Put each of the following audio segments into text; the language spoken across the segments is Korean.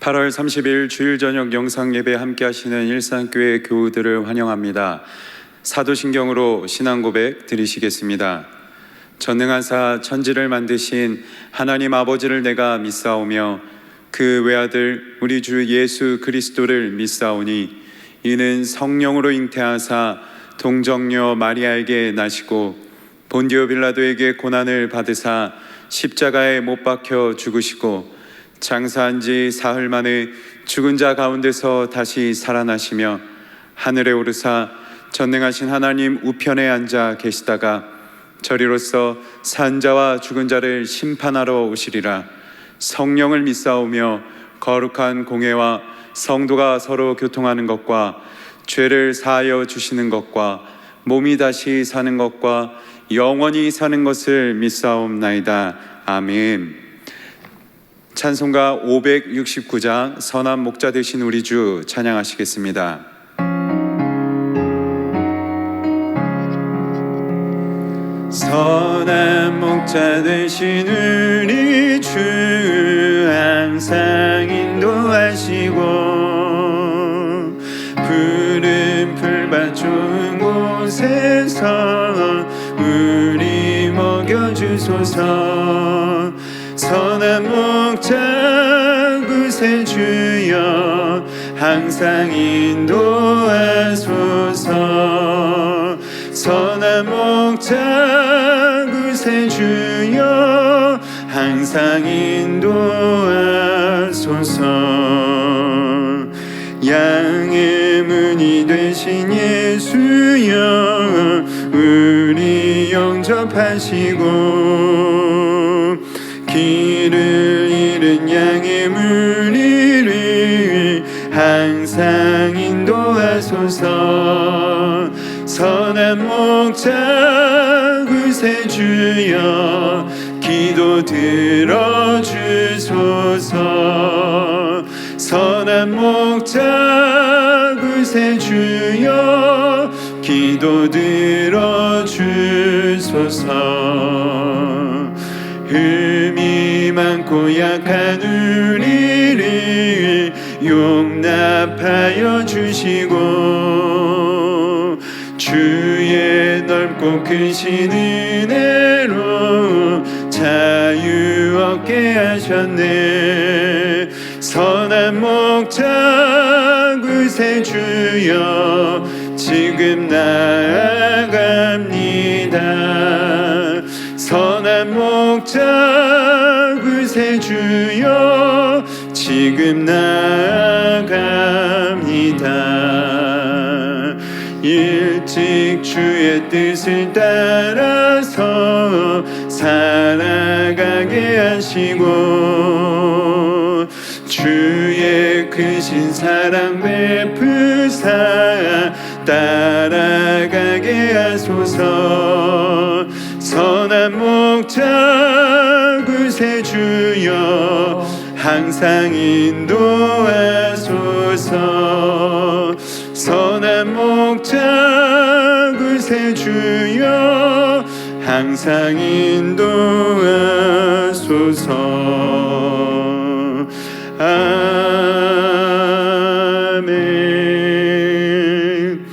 8월 30일 주일 저녁 영상 예배 함께 하시는 일산교회 교우들을 환영합니다. 사도신경으로 신앙 고백 드리시겠습니다. 전능하사 천지를 만드신 하나님 아버지를 내가 믿사오며 그 외아들 우리 주 예수 그리스도를 믿사오니 이는 성령으로 잉태하사 동정녀 마리아에게 나시고 본디오 빌라도에게 고난을 받으사 십자가에 못 박혀 죽으시고 장사한 지 사흘 만에 죽은 자 가운데서 다시 살아나시며 하늘에 오르사 전능하신 하나님 우편에 앉아 계시다가 저리로서 산 자와 죽은 자를 심판하러 오시리라. 성령을 믿사오며 거룩한 공회와 성도가 서로 교통하는 것과 죄를 사하여 주시는 것과 몸이 다시 사는 것과 영원히 사는 것을 믿사옵나이다. 아멘. 찬송가 569장 선한 목자 되신 우리 주 찬양하시겠습니다. 선한 목자 되신 우리 주 항상 인도하시고 푸른 풀밭 좋은 곳에서 우리 먹여주소서. 선한 목자 구세주여 항상 인도하소서. 선한 목자 구세주여 항상 인도하소서. 양의 문이 되신 예수여 우리 영접하시고 길을 잃은 양의 무리를 항상 인도하소서. 선한 목자 구세주여 기도 들어주소서. 선한 목자 구세주여 기도 들어주소서. 흠이 많고 약한 우리를 용납하여 주시고 주의 넓고 크신 은혜로 자유 얻게 하셨네. 선한 목자 구세주여 지금 나아갑니다. 선한 목자 구세주여 지금 나아갑니다. 일찍 주의 뜻을 따라서 살아가게 하시고 주의 크신 사랑 베푸사 따라가게 하소서. 선한 목자 구세주여 항상 인도하소서. 선한 목자 구세주여 항상 인도하소서. 아멘.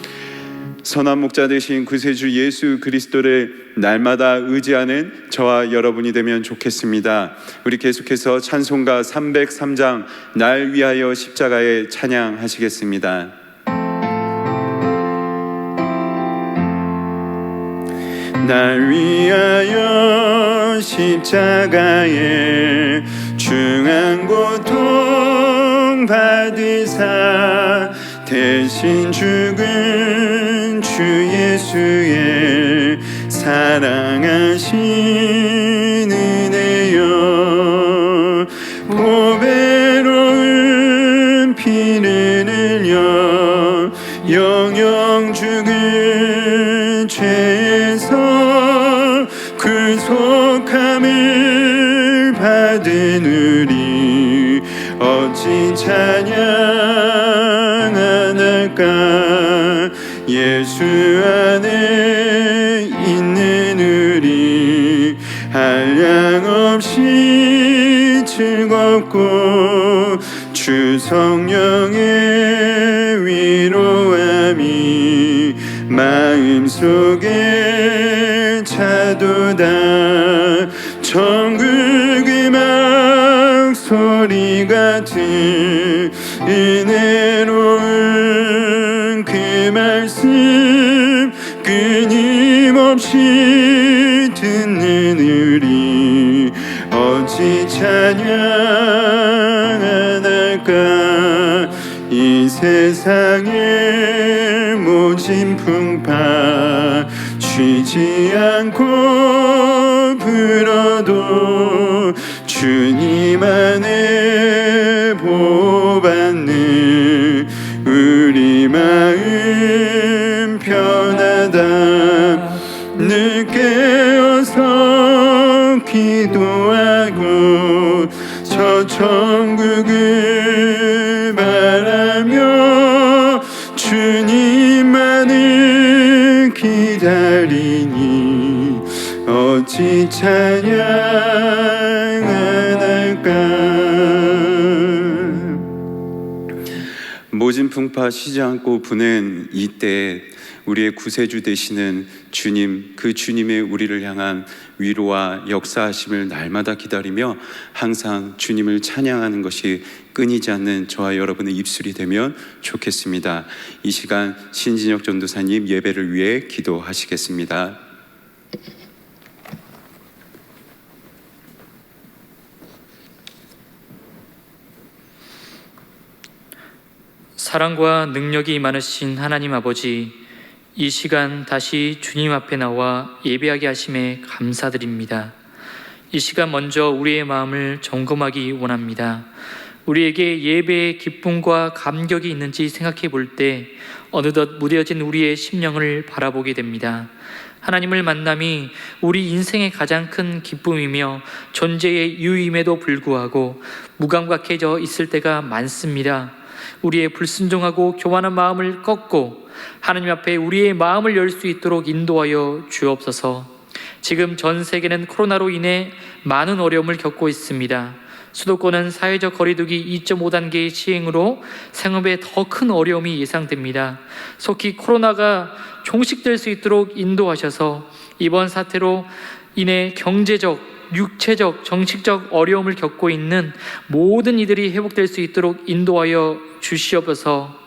선한 목자 되신 구세주 예수 그리스도를 날마다 의지하는 저와 여러분이 되면 좋겠습니다. 우리 계속해서 찬송가 303장 날 위하여 십자가에 찬양하시겠습니다. 날 위하여 십자가에 중한 고통 받으사 대신 죽은 주 예수의 사랑하신 은혜여 보배로운 피를 흘려 영영 죽은 죄에서 구속함을 받은 우리 어찌 찬양하나까. 예수 안에 있는 우리 한량없이 즐겁고 주 성령의 위로함이 마음속에 차도다. 천국의 막 소리 같은 은혜로운 그 말씀 끊임없이 듣는 우리 어찌 찬양 안 할까. 이 세상의 모진 풍파 쉬지 않고 불어도 주님 안에 보호받는 우리 마음 편하다. 늦게 어서 기도하고 저 천국을 바라며 주님만을 기다리니 어찌 찬양 안 할까. 모진 풍파 쉬지 않고 부는 이때 우리의 구세주 되시는 주님, 그 주님의 우리를 향한 위로와 역사하심을 날마다 기다리며 항상 주님을 찬양하는 것이 끊이지 않는 저와 여러분의 입술이 되면 좋겠습니다. 이 시간 신진혁 전도사님 예배를 위해 기도하시겠습니다. 사랑과 능력이 많으신 하나님 아버지, 이 시간 다시 주님 앞에 나와 예배하게 하심에 감사드립니다. 이 시간 먼저 우리의 마음을 점검하기 원합니다. 우리에게 예배의 기쁨과 감격이 있는지 생각해 볼 때 어느덧 무뎌진 우리의 심령을 바라보게 됩니다. 하나님을 만남이 우리 인생의 가장 큰 기쁨이며 존재의 이유임에도 불구하고 무감각해져 있을 때가 많습니다. 우리의 불순종하고 교만한 마음을 꺾고 하나님 앞에 우리의 마음을 열 수 있도록 인도하여 주옵소서. 지금 전 세계는 코로나로 인해 많은 어려움을 겪고 있습니다. 수도권은 사회적 거리두기 2.5단계의 시행으로 생업에 더 큰 어려움이 예상됩니다. 속히 코로나가 종식될 수 있도록 인도하셔서 이번 사태로 인해 경제적, 육체적, 정신적 어려움을 겪고 있는 모든 이들이 회복될 수 있도록 인도하여 주시옵소서.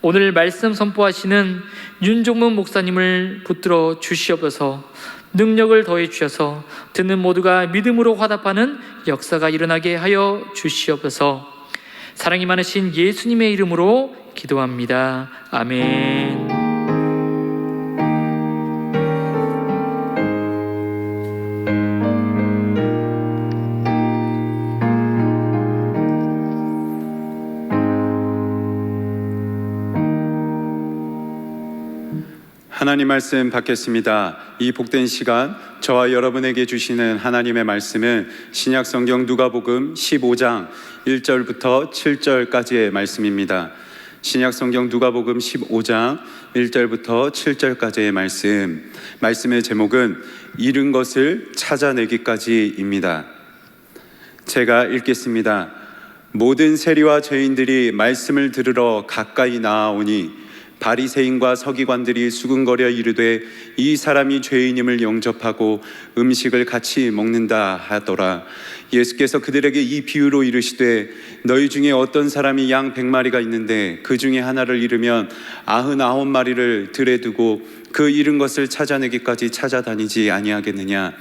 오늘 말씀 선포하시는 윤종문 목사님을 붙들어 주시옵소서. 능력을 더해 주셔서 듣는 모두가 믿음으로 화답하는 역사가 일어나게 하여 주시옵소서. 사랑이 많으신 예수님의 이름으로 기도합니다. 아멘. 하나님 말씀 받겠습니다. 이 복된 시간 저와 여러분에게 주시는 하나님의 말씀은 신약성경 누가복음 15장 1절부터 7절까지의 말씀입니다. 신약성경 누가복음 15장 1절부터 7절까지의 말씀의 제목은 잃은 것을 찾아내기까지입니다. 제가 읽겠습니다. 모든 세리와 죄인들이 말씀을 들으러 가까이 나아오니 바리새인과 서기관들이 수군거려 이르되 이 사람이 죄인임을 영접하고 음식을 같이 먹는다 하더라. 예수께서 그들에게 이 비유로 이르시되 너희 중에 어떤 사람이 양 100마리가 있는데 그 중에 하나를 잃으면 99마리를 들에 두고 그 잃은 것을 찾아내기까지 찾아다니지 아니하겠느냐.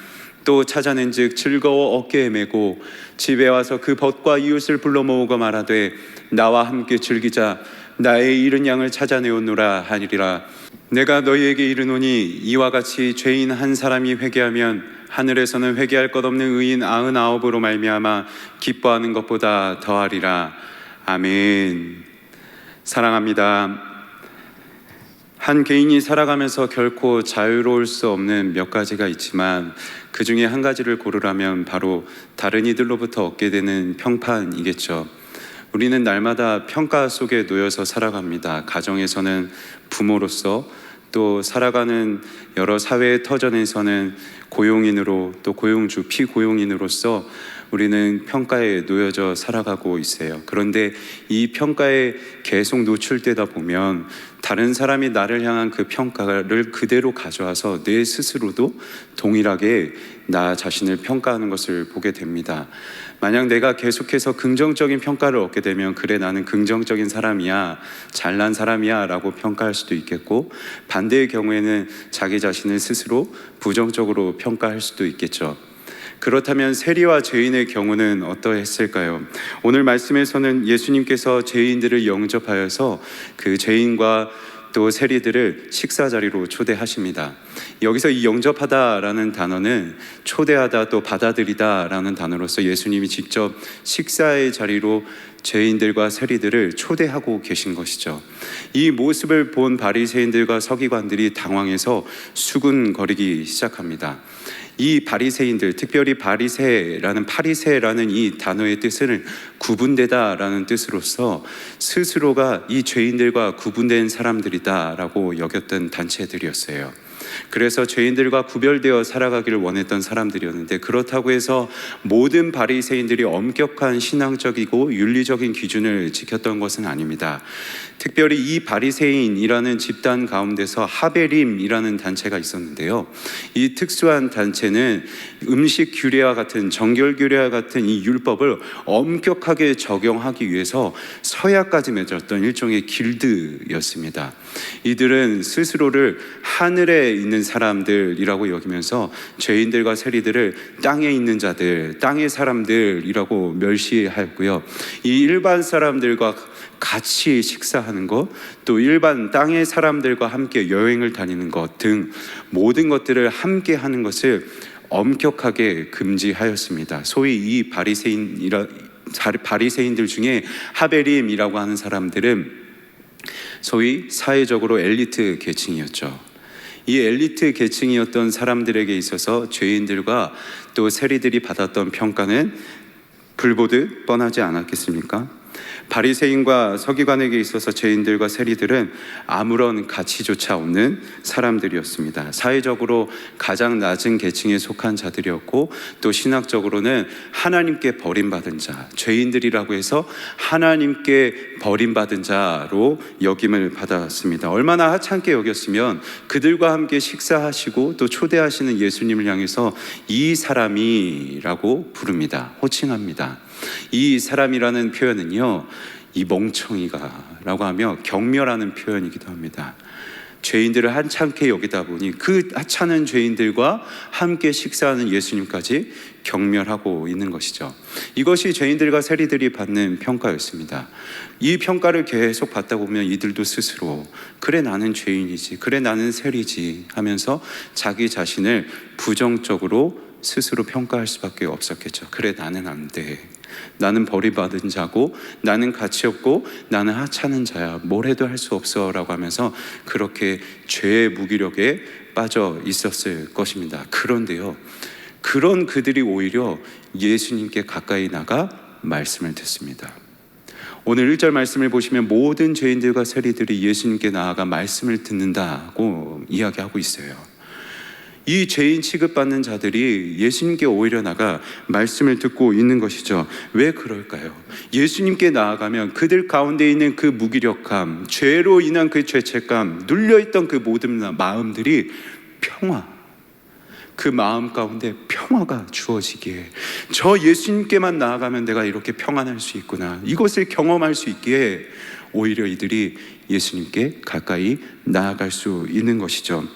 또 찾아낸즉 즐거워 어깨에 메고 집에 와서 그 벗과 이웃을 불러 모으고 말하되 나와 함께 즐기자. 나의 잃은 양을 찾아내오노라 하니라. 내가 너희에게 이르노니 이와 같이 죄인 한 사람이 회개하면 하늘에서는 회개할 것 없는 의인 99으로 말미암아 기뻐하는 것보다 더하리라. 아멘. 사랑합니다. 한 개인이 살아가면서 결코 자유로울 수 없는 몇 가지가 있지만 그 중에 한 가지를 고르라면 바로 다른 이들로부터 얻게 되는 평판이겠죠. 우리는 날마다 평가 속에 놓여서 살아갑니다. 가정에서는 부모로서, 또 살아가는 여러 사회의 터전에서는 고용인으로, 또 고용주, 피고용인으로서 우리는 평가에 놓여져 살아가고 있어요. 그런데 이 평가에 계속 노출되다 보면 다른 사람이 나를 향한 그 평가를 그대로 가져와서 내 스스로도 동일하게 나 자신을 평가하는 것을 보게 됩니다. 만약 내가 계속해서 긍정적인 평가를 얻게 되면 그래 나는 긍정적인 사람이야, 잘난 사람이야 라고 평가할 수도 있겠고, 반대의 경우에는 자기 자신을 스스로 부정적으로 평가할 수도 있겠죠. 그렇다면 세리와 죄인의 경우는 어떠했을까요? 오늘 말씀에서는 예수님께서 죄인들을 영접하여서 그 죄인과 또 세리들을 식사 자리로 초대하십니다. 여기서 이 영접하다라는 단어는 초대하다 또 받아들이다라는 단어로서 예수님이 직접 식사의 자리로 죄인들과 세리들을 초대하고 계신 것이죠. 이 모습을 본 바리새인들과 서기관들이 당황해서 수군거리기 시작합니다. 이 바리새인들, 특별히 바리새라는 파리새라는 이 단어의 뜻은 구분되다라는 뜻으로서 스스로가 이 죄인들과 구분된 사람들이다라고 여겼던 단체들이었어요. 그래서 죄인들과 구별되어 살아가기를 원했던 사람들이었는데, 그렇다고 해서 모든 바리새인들이 엄격한 신앙적이고 윤리적인 기준을 지켰던 것은 아닙니다. 특별히 이 바리새인이라는 집단 가운데서 하베림이라는 단체가 있었는데요, 이 특수한 단체는 음식 규례와 같은 정결 규례와 같은 이 율법을 엄격하게 적용하기 위해서 서약까지 맺었던 일종의 길드였습니다. 이들은 스스로를 하늘에 있는 사람들이라고 여기면서 죄인들과 세리들을 땅에 있는 자들, 땅의 사람들이라고 멸시하였고요, 이 일반 사람들과 같이 식사하는 것, 또 일반 땅의 사람들과 함께 여행을 다니는 것 등 모든 것들을 함께 하는 것을 엄격하게 금지하였습니다. 소위 이 바리새인들 중에 하베림이라고 하는 사람들은 소위 사회적으로 엘리트 계층이었죠. 이 엘리트 계층이었던 사람들에게 있어서 죄인들과 또 세리들이 받았던 평가는 불보듯 뻔하지 않았겠습니까? 바리새인과 서기관에게 있어서 죄인들과 세리들은 아무런 가치조차 없는 사람들이었습니다. 사회적으로 가장 낮은 계층에 속한 자들이었고, 또 신학적으로는 하나님께 버림받은 자, 죄인들이라고 해서 하나님께 버림받은 자로 여김을 받았습니다. 얼마나 하찮게 여겼으면 그들과 함께 식사하시고 또 초대하시는 예수님을 향해서 이 사람이라고 부릅니다. 호칭합니다. 이 사람이라는 표현은요, 이 멍청이가 라고 하며 경멸하는 표현이기도 합니다. 죄인들을 하찮게 여기다 보니 그 하찮은 죄인들과 함께 식사하는 예수님까지 경멸하고 있는 것이죠. 이것이 죄인들과 세리들이 받는 평가였습니다. 이 평가를 계속 받다 보면 이들도 스스로 그래 나는 죄인이지, 그래 나는 세리지 하면서 자기 자신을 부정적으로 스스로 평가할 수밖에 없었겠죠. 그래 나는 안 돼, 나는 버림받은 자고, 나는 가치 없고, 나는 하찮은 자야, 뭘 해도 할 수 없어 라고 하면서 그렇게 죄의 무기력에 빠져 있었을 것입니다. 그런데요, 그런 그들이 오히려 예수님께 가까이 나가 말씀을 듣습니다. 오늘 1절 말씀을 보시면 모든 죄인들과 세리들이 예수님께 나아가 말씀을 듣는다고 이야기하고 있어요. 이 죄인 취급받는 자들이 예수님께 오히려 나가 말씀을 듣고 있는 것이죠. 왜 그럴까요? 예수님께 나아가면 그들 가운데 있는 그 무기력함, 죄로 인한 그 죄책감, 눌려있던 그 모든 마음들이 그 마음 가운데 평화가 주어지기에, 저 예수님께만 나아가면 내가 이렇게 평안할 수 있구나, 이것을 경험할 수 있기에 오히려 이들이 예수님께 가까이 나아갈 수 있는 것이죠.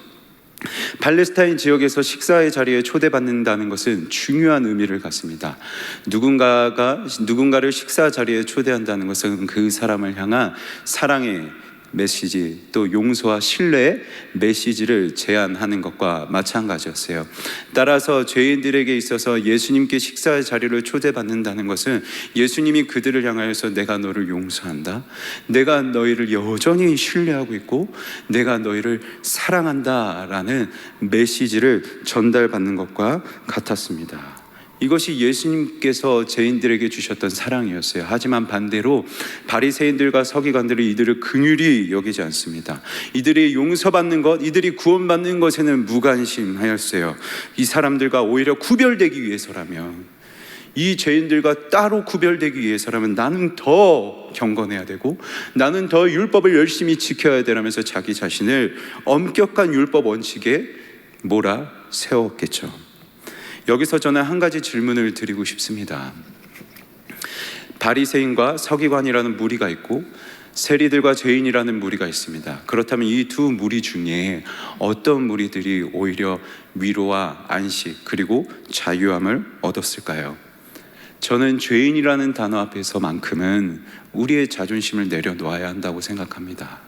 팔레스타인 지역에서 식사의 자리에 초대받는다는 것은 중요한 의미를 갖습니다. 누군가를 식사 자리에 초대한다는 것은 그 사람을 향한 사랑의 메시지, 또 용서와 신뢰의 메시지를 제안하는 것과 마찬가지였어요. 따라서 죄인들에게 있어서 예수님께 식사의 자리를 초대받는다는 것은 예수님이 그들을 향하여서 내가 너를 용서한다, 내가 너희를 여전히 신뢰하고 있고 내가 너희를 사랑한다 라는 메시지를 전달받는 것과 같았습니다. 이것이 예수님께서 죄인들에게 주셨던 사랑이었어요. 하지만 반대로 바리새인들과 서기관들이 이들을 긍휼히 여기지 않습니다. 이들이 용서받는 것, 이들이 구원받는 것에는 무관심하였어요. 이 사람들과 오히려 구별되기 위해서라면 이 죄인들과 따로 구별되기 위해서라면 나는 더 경건해야 되고 나는 더 율법을 열심히 지켜야 되라면서 자기 자신을 엄격한 율법 원칙에 몰아 세웠겠죠. 여기서 저는 한 가지 질문을 드리고 싶습니다. 바리새인과 서기관이라는 무리가 있고 세리들과 죄인이라는 무리가 있습니다. 그렇다면 이 두 무리 중에 어떤 무리들이 오히려 위로와 안식 그리고 자유함을 얻었을까요? 저는 죄인이라는 단어 앞에서만큼은 우리의 자존심을 내려놓아야 한다고 생각합니다.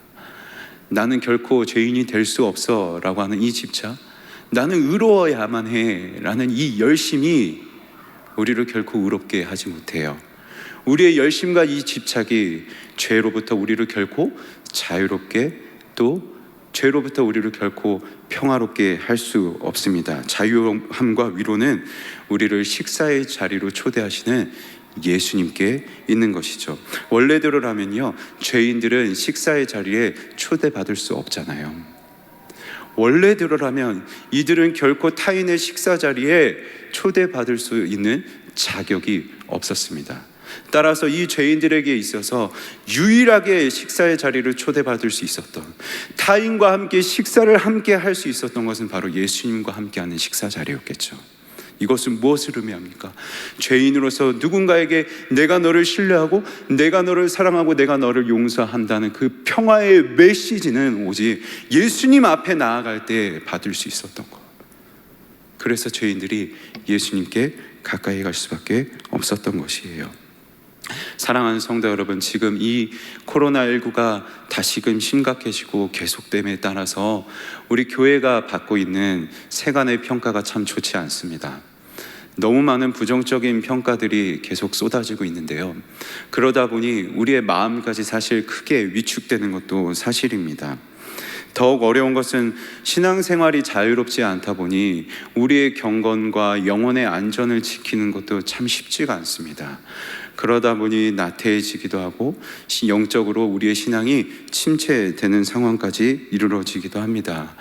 나는 결코 죄인이 될 수 없어 라고 하는 이 집착, 나는 의로워야만 해 라는 이 열심이 우리를 결코 의롭게 하지 못해요. 우리의 열심과 이 집착이 죄로부터 우리를 결코 자유롭게 또 죄로부터 우리를 결코 평화롭게 할 수 없습니다. 자유함과 위로는 우리를 식사의 자리로 초대하시는 예수님께 있는 것이죠. 원래대로라면요, 죄인들은 식사의 자리에 초대받을 수 없잖아요. 원래대로라면 이들은 결코 타인의 식사 자리에 초대받을 수 있는 자격이 없었습니다. 따라서 이 죄인들에게 있어서 유일하게 식사의 자리를 초대받을 수 있었던, 타인과 함께 식사를 함께 할 수 있었던 것은 바로 예수님과 함께하는 식사 자리였겠죠. 이것은 무엇을 의미합니까? 죄인으로서 누군가에게 내가 너를 신뢰하고 내가 너를 사랑하고 내가 너를 용서한다는 그 평화의 메시지는 오직 예수님 앞에 나아갈 때 받을 수 있었던 것. 그래서 죄인들이 예수님께 가까이 갈 수밖에 없었던 것이에요. 사랑하는 성도 여러분, 지금 이 코로나19가 다시금 심각해지고 계속됨에 따라서 우리 교회가 받고 있는 세간의 평가가 참 좋지 않습니다. 너무 많은 부정적인 평가들이 계속 쏟아지고 있는데요, 그러다 보니 우리의 마음까지 사실 크게 위축되는 것도 사실입니다. 더욱 어려운 것은 신앙생활이 자유롭지 않다 보니 우리의 경건과 영혼의 안전을 지키는 것도 참 쉽지가 않습니다. 그러다 보니 나태해지기도 하고 영적으로 우리의 신앙이 침체되는 상황까지 이르러지기도 합니다.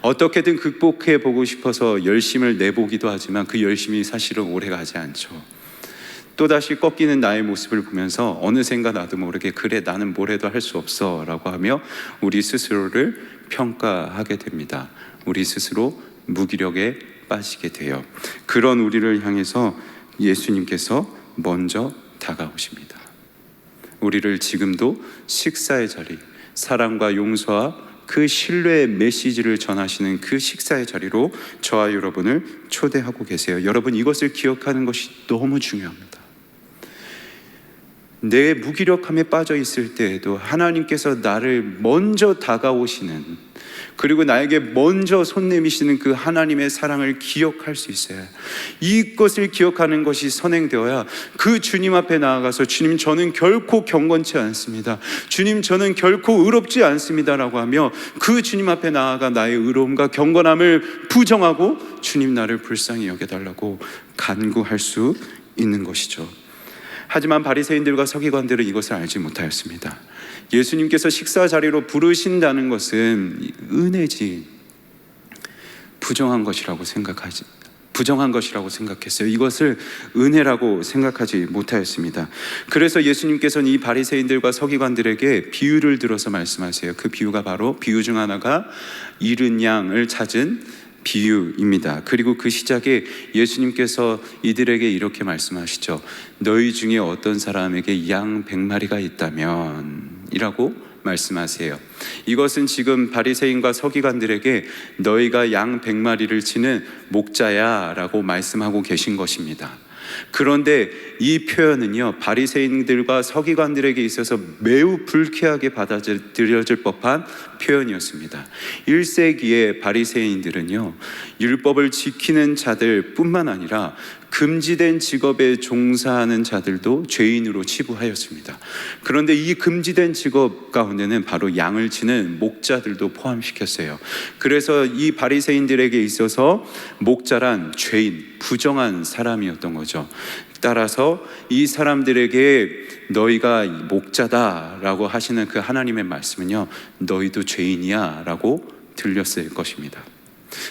어떻게든 극복해 보고 싶어서 열심을 내보기도 하지만 그 열심이 사실은 오래가지 않죠. 또다시 꺾이는 나의 모습을 보면서 어느샌가 나도 모르게 그래 나는 뭘 해도 할 수 없어 라고 하며 우리 스스로를 평가하게 됩니다. 우리 스스로 무기력에 빠지게 돼요. 그런 우리를 향해서 예수님께서 먼저 다가오십니다. 우리를 지금도 식사의 자리, 사랑과 용서와 그 신뢰의 메시지를 전하시는 그 식사의 자리로 저와 여러분을 초대하고 계세요. 여러분, 이것을 기억하는 것이 너무 중요합니다. 내 무기력함에 빠져 있을 때에도 하나님께서 나를 먼저 다가오시는, 그리고 나에게 먼저 손 내미시는 그 하나님의 사랑을 기억할 수 있어요. 이것을 기억하는 것이 선행되어야 그 주님 앞에 나아가서 주님 저는 결코 경건치 않습니다, 주님 저는 결코 의롭지 않습니다 라고 하며 그 주님 앞에 나아가 나의 의로움과 경건함을 부정하고 주님 나를 불쌍히 여겨달라고 간구할 수 있는 것이죠. 하지만 바리새인들과 서기관들은 이것을 알지 못하였습니다. 예수님께서 식사 자리로 부르신다는 것은 은혜지 부정한 것이라고 생각했어요. 이것을 은혜라고 생각하지 못하였습니다. 그래서 예수님께서는 이 바리새인들과 서기관들에게 비유를 들어서 말씀하세요. 그 비유가 바로 비유 중 하나가 잃은 양을 찾은 비유입니다. 그리고 그 시작에 예수님께서 이들에게 이렇게 말씀하시죠. 너희 중에 어떤 사람에게 양 100마리가 있다면 이라고 말씀하세요. 이것은 지금 바리새인과 서기관들에게 너희가 양 100마리를 치는 목자야 라고 말씀하고 계신 것입니다. 그런데 이 표현은요, 바리새인들과 서기관들에게 있어서 매우 불쾌하게 받아들여질 법한 표현이었습니다. 1세기의 바리새인들은요, 율법을 지키는 자들 뿐만 아니라 금지된 직업에 종사하는 자들도 죄인으로 치부하였습니다. 그런데 이 금지된 직업 가운데는 바로 양을 치는 목자들도 포함시켰어요. 그래서 이 바리새인들에게 있어서 목자란 죄인, 부정한 사람이었던 거죠. 따라서 이 사람들에게 너희가 목자다라고 하시는 그 하나님의 말씀은요, 너희도 죄인이야 라고 들렸을 것입니다.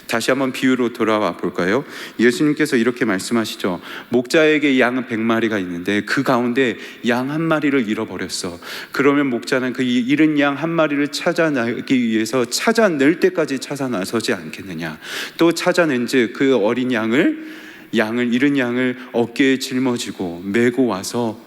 다시 한번 비유로 돌아와 볼까요? 예수님께서 이렇게 말씀하시죠. 목자에게 양 100마리가 있는데 그 가운데 양 한 마리를 잃어버렸어. 그러면 목자는 그 잃은 양 한 마리를 찾아내기 위해서 찾아낼 때까지 찾아 나서지 않겠느냐. 또 찾아낸즉 그 어린 잃은 양을 어깨에 짊어지고 메고 와서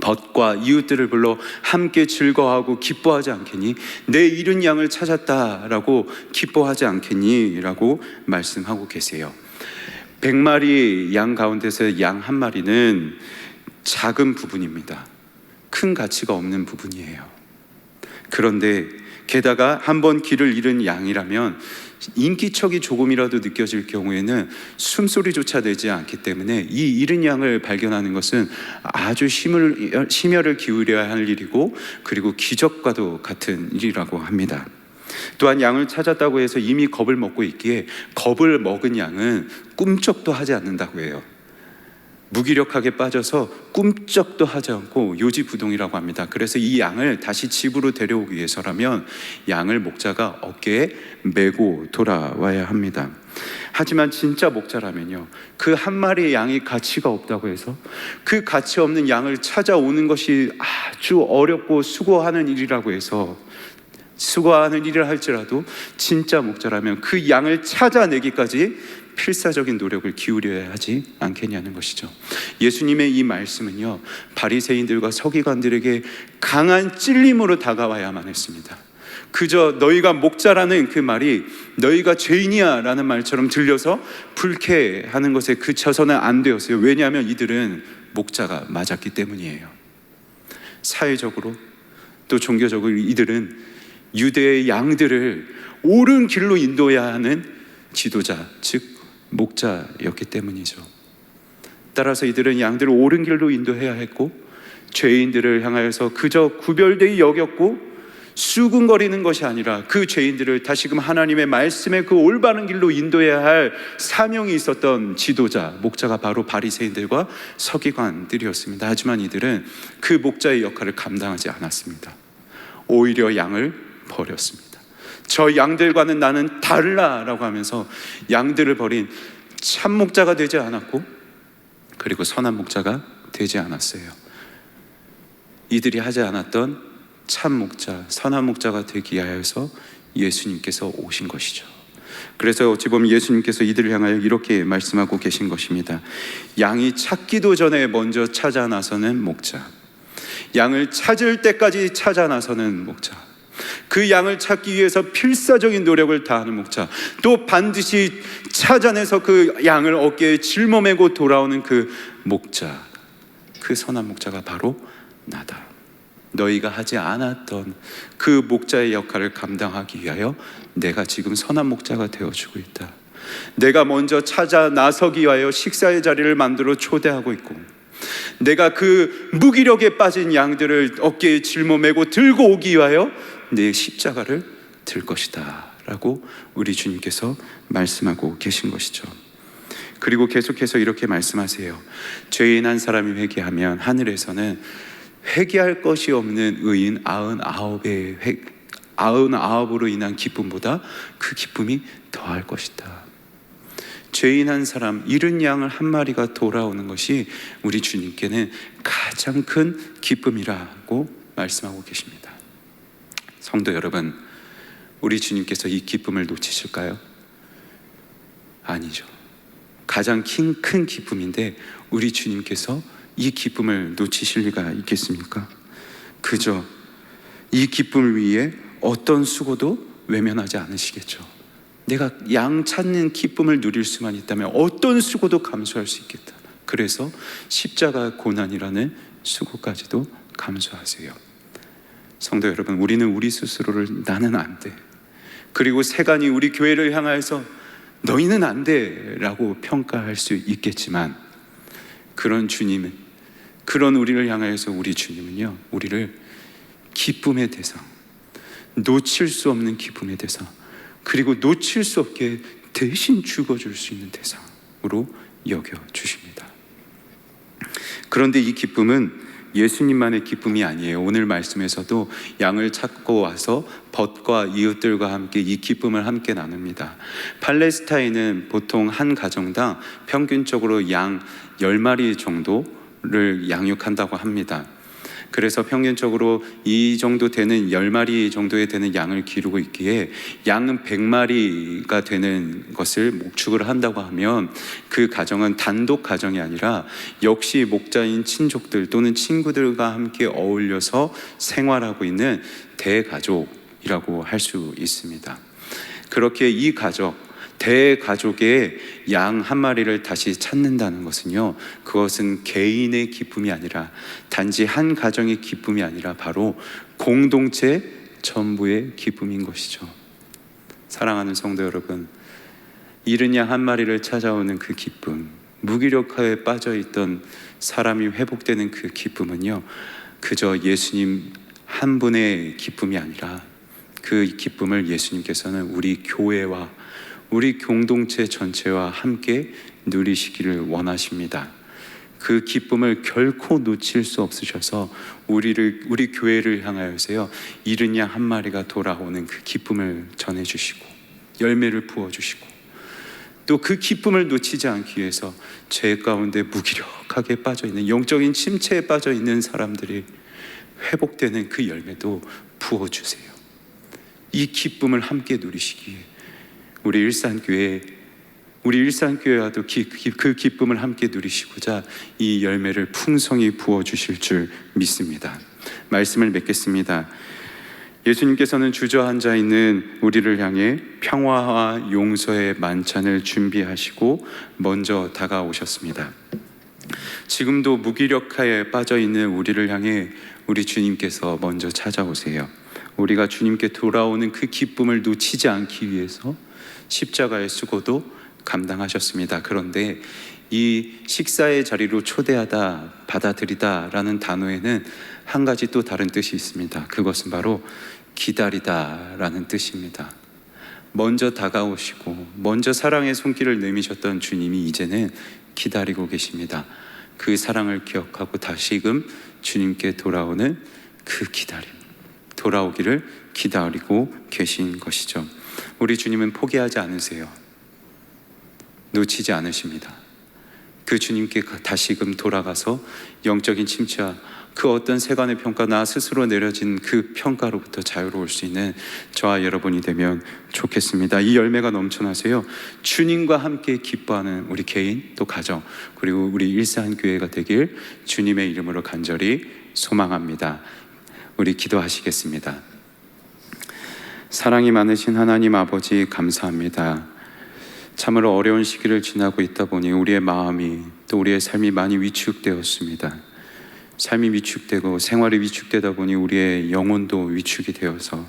벗과 이웃들을 불러 함께 즐거워하고 기뻐하지 않겠니? 내 잃은 양을 찾았다라고 기뻐하지 않겠니? 라고 말씀하고 계세요. 100마리 양 가운데서 양 한 마리는 작은 부분입니다. 큰 가치가 없는 부분이에요. 그런데 게다가 한번 길을 잃은 양이라면 인기척이 조금이라도 느껴질 경우에는 숨소리조차 내지 않기 때문에 이 잃은 양을 발견하는 것은 아주 심혈을 기울여야 할 일이고, 그리고 기적과도 같은 일이라고 합니다. 또한 양을 찾았다고 해서 이미 겁을 먹고 있기에 겁을 먹은 양은 꿈쩍도 하지 않는다고 해요. 무기력하게 빠져서 꿈쩍도 하지 않고 요지부동이라고 합니다. 그래서 이 양을 다시 집으로 데려오기 위해서라면 양을 목자가 어깨에 메고 돌아와야 합니다. 하지만 진짜 목자라면요, 그 한 마리의 양이 가치가 없다고 해서 그 가치 없는 양을 찾아오는 것이 아주 어렵고 수고하는 일이라고 해서 수고하는 일을 할지라도 진짜 목자라면 그 양을 찾아내기까지 필사적인 노력을 기울여야 하지 않겠냐는 것이죠. 예수님의 이 말씀은요, 바리새인들과 서기관들에게 강한 찔림으로 다가와야만 했습니다. 그저 너희가 목자라는 그 말이 너희가 죄인이야 라는 말처럼 들려서 불쾌하는 것에 그쳐서는 안 되었어요. 왜냐하면 이들은 목자가 맞았기 때문이에요. 사회적으로 또 종교적으로 이들은 유대의 양들을 옳은 길로 인도해야 하는 지도자, 즉 목자였기 때문이죠. 따라서 이들은 양들을 옳은 길로 인도해야 했고, 죄인들을 향하여서 그저 구별되이 여겼고, 수군거리는 것이 아니라 그 죄인들을 다시금 하나님의 말씀의 그 올바른 길로 인도해야 할 사명이 있었던 지도자, 목자가 바로 바리새인들과 서기관들이었습니다. 하지만 이들은 그 목자의 역할을 감당하지 않았습니다. 오히려 양을 버렸습니다. 저 양들과는 나는 달라라고 하면서 양들을 버린 참 목자가 되지 않았고, 그리고 선한 목자가 되지 않았어요. 이들이 하지 않았던 참 목자, 선한 목자가 되기 위하여서 예수님께서 오신 것이죠. 그래서 어찌 보면 예수님께서 이들을 향하여 이렇게 말씀하고 계신 것입니다. 양이 찾기도 전에 먼저 찾아 나서는 목자, 양을 찾을 때까지 찾아 나서는 목자, 그 양을 찾기 위해서 필사적인 노력을 다하는 목자, 또 반드시 찾아내서 그 양을 어깨에 짊어매고 돌아오는 그 목자, 그 선한 목자가 바로 나다. 너희가 하지 않았던 그 목자의 역할을 감당하기 위하여 내가 지금 선한 목자가 되어주고 있다. 내가 먼저 찾아 나서기 위하여 식사의 자리를 만들어 초대하고 있고, 내가 그 무기력에 빠진 양들을 어깨에 짊어매고 들고 오기 위하여 내 십자가를 들 것이다 라고 우리 주님께서 말씀하고 계신 것이죠. 그리고 계속해서 이렇게 말씀하세요. 죄인 한 사람이 회개하면 하늘에서는 회개할 것이 없는 의인 99으로 인한 기쁨보다 그 기쁨이 더할 것이다. 죄인 한 사람, 잃은 양을 한 마리가 돌아오는 것이 우리 주님께는 가장 큰 기쁨이라고 말씀하고 계십니다. 성도 여러분, 우리 주님께서 이 기쁨을 놓치실까요? 아니죠. 가장 큰 기쁨인데 우리 주님께서 이 기쁨을 놓치실 리가 있겠습니까? 그저 이 기쁨을 위해 어떤 수고도 외면하지 않으시겠죠. 내가 양 찾는 기쁨을 누릴 수만 있다면 어떤 수고도 감수할 수 있겠다. 그래서 십자가 고난이라는 수고까지도 감수하세요. 성도 여러분, 우리는 우리 스스로를 나는 안 돼, 그리고 세간이 우리 교회를 향하여서 너희는 안 돼 라고 평가할 수 있겠지만, 그런 주님은, 그런 우리를 향하여서 우리 주님은요, 우리를 기쁨의 대상, 놓칠 수 없는 기쁨의 대상, 그리고 놓칠 수 없게 대신 죽어줄 수 있는 대상으로 여겨주십니다. 그런데 이 기쁨은 예수님만의 기쁨이 아니에요. 오늘 말씀에서도 양을 찾고 와서 벗과 이웃들과 함께 이 기쁨을 함께 나눕니다. 팔레스타인은 보통 한 가정당 평균적으로 양 10마리 정도를 양육한다고 합니다. 그래서 평균적으로 이 정도 되는 10마리 정도에 되는 양을 기르고 있기에 양은 100마리가 되는 것을 목축을 한다고 하면 그 가정은 단독 가정이 아니라 역시 목자인 친족들 또는 친구들과 함께 어울려서 생활하고 있는 대가족이라고 할 수 있습니다. 그렇게 이 가족, 대가족의 양 한 마리를 다시 찾는다는 것은요, 그것은 개인의 기쁨이 아니라 단지 한 가정의 기쁨이 아니라 바로 공동체 전부의 기쁨인 것이죠. 사랑하는 성도 여러분, 잃은 양 한 마리를 찾아오는 그 기쁨, 무기력하에 빠져있던 사람이 회복되는 그 기쁨은요, 그저 예수님 한 분의 기쁨이 아니라 그 기쁨을 예수님께서는 우리 교회와 우리 공동체 전체와 함께 누리시기를 원하십니다. 그 기쁨을 결코 놓칠 수 없으셔서 우리 교회를 향하여서요, 잃은 양 한 마리가 돌아오는 그 기쁨을 전해주시고 열매를 부어주시고 또 그 기쁨을 놓치지 않기 위해서 죄 가운데 무기력하게 빠져있는, 영적인 침체에 빠져있는 사람들이 회복되는 그 열매도 부어주세요. 이 기쁨을 함께 누리시기에 우리 일산교회와도 그 기쁨을 함께 누리시고자 이 열매를 풍성히 부어주실 줄 믿습니다. 말씀을 맺겠습니다. 예수님께서는 주저앉아 있는 우리를 향해 평화와 용서의 만찬을 준비하시고 먼저 다가오셨습니다. 지금도 무기력하에 빠져있는 우리를 향해 우리 주님께서 먼저 찾아오세요. 우리가 주님께 돌아오는 그 기쁨을 놓치지 않기 위해서 십자가의 수고도 감당하셨습니다. 그런데 이 식사의 자리로 초대하다, 받아들이다 라는 단어에는 한 가지 또 다른 뜻이 있습니다. 그것은 바로 기다리다 라는 뜻입니다. 먼저 다가오시고 먼저 사랑의 손길을 내미셨던 주님이 이제는 기다리고 계십니다. 그 사랑을 기억하고 다시금 주님께 돌아오는 그 기다림, 돌아오기를 기다리고 계신 것이죠. 우리 주님은 포기하지 않으세요. 놓치지 않으십니다. 그 주님께 다시금 돌아가서 영적인 침체와 그 어떤 세간의 평가, 나 스스로 내려진 그 평가로부터 자유로울 수 있는 저와 여러분이 되면 좋겠습니다. 이 열매가 넘쳐나세요. 주님과 함께 기뻐하는 우리 개인 또 가정 그리고 우리 일산교회가 되길 주님의 이름으로 간절히 소망합니다. 우리 기도하시겠습니다. 사랑이 많으신 하나님 아버지 감사합니다. 참으로 어려운 시기를 지나고 있다 보니 우리의 마음이 또 우리의 삶이 많이 위축되었습니다. 삶이 위축되고 생활이 위축되다 보니 우리의 영혼도 위축이 되어서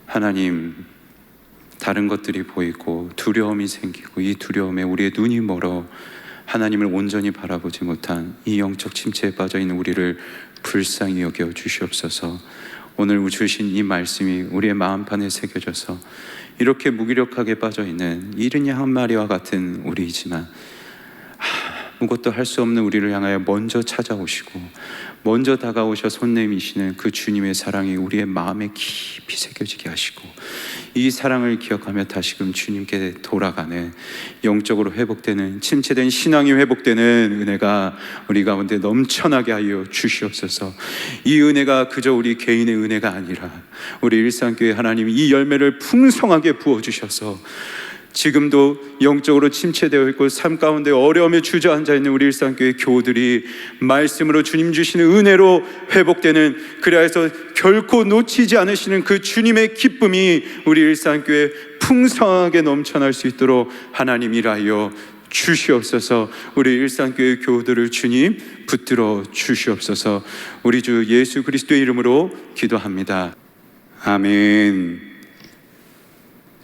하나님, 다른 것들이 보이고 두려움이 생기고 이 두려움에 우리의 눈이 멀어 하나님을 온전히 바라보지 못한 이 영적 침체에 빠져있는 우리를 불쌍히 여겨 주시옵소서. 오늘 주신 이 말씀이 우리의 마음판에 새겨져서 이렇게 무기력하게 빠져있는 잃은 양 한 마리와 같은 우리이지만 아무것도 할 수 없는 우리를 향하여 먼저 찾아오시고 먼저 다가오셔 손 내미시는 그 주님의 사랑이 우리의 마음에 깊이 새겨지게 하시고 이 사랑을 기억하며 다시금 주님께 돌아가는 영적으로 회복되는, 침체된 신앙이 회복되는 은혜가 우리 가운데 넘쳐나게 하여 주시옵소서. 이 은혜가 그저 우리 개인의 은혜가 아니라 우리 일산교회 하나님이 이 열매를 풍성하게 부어주셔서 지금도 영적으로 침체되어 있고 삶 가운데 어려움에 주저앉아 있는 우리 일산교회 교우들이 말씀으로 주님 주시는 은혜로 회복되는, 그래야 해서 결코 놓치지 않으시는 그 주님의 기쁨이 우리 일산교회 풍성하게 넘쳐날 수 있도록 하나님 일하여 주시옵소서. 우리 일산교회 교우들을 주님 붙들어 주시옵소서. 우리 주 예수 그리스도의 이름으로 기도합니다. 아멘.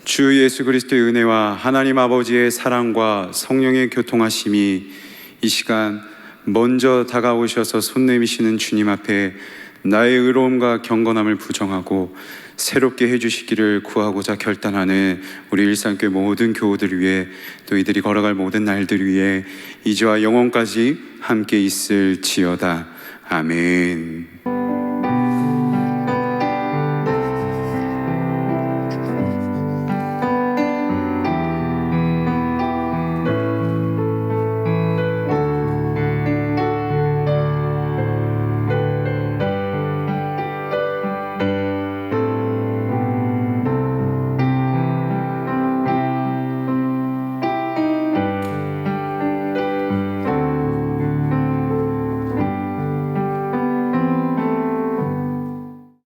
주 예수 그리스도의 은혜와 하나님 아버지의 사랑과 성령의 교통하심이 이 시간 먼저 다가오셔서 손 내미시는 주님 앞에 나의 의로움과 경건함을 부정하고 새롭게 해주시기를 구하고자 결단하는 우리 일산교회 모든 교우들 위해, 또 이들이 걸어갈 모든 날들 위해 이제와 영원까지 함께 있을지어다. 아멘.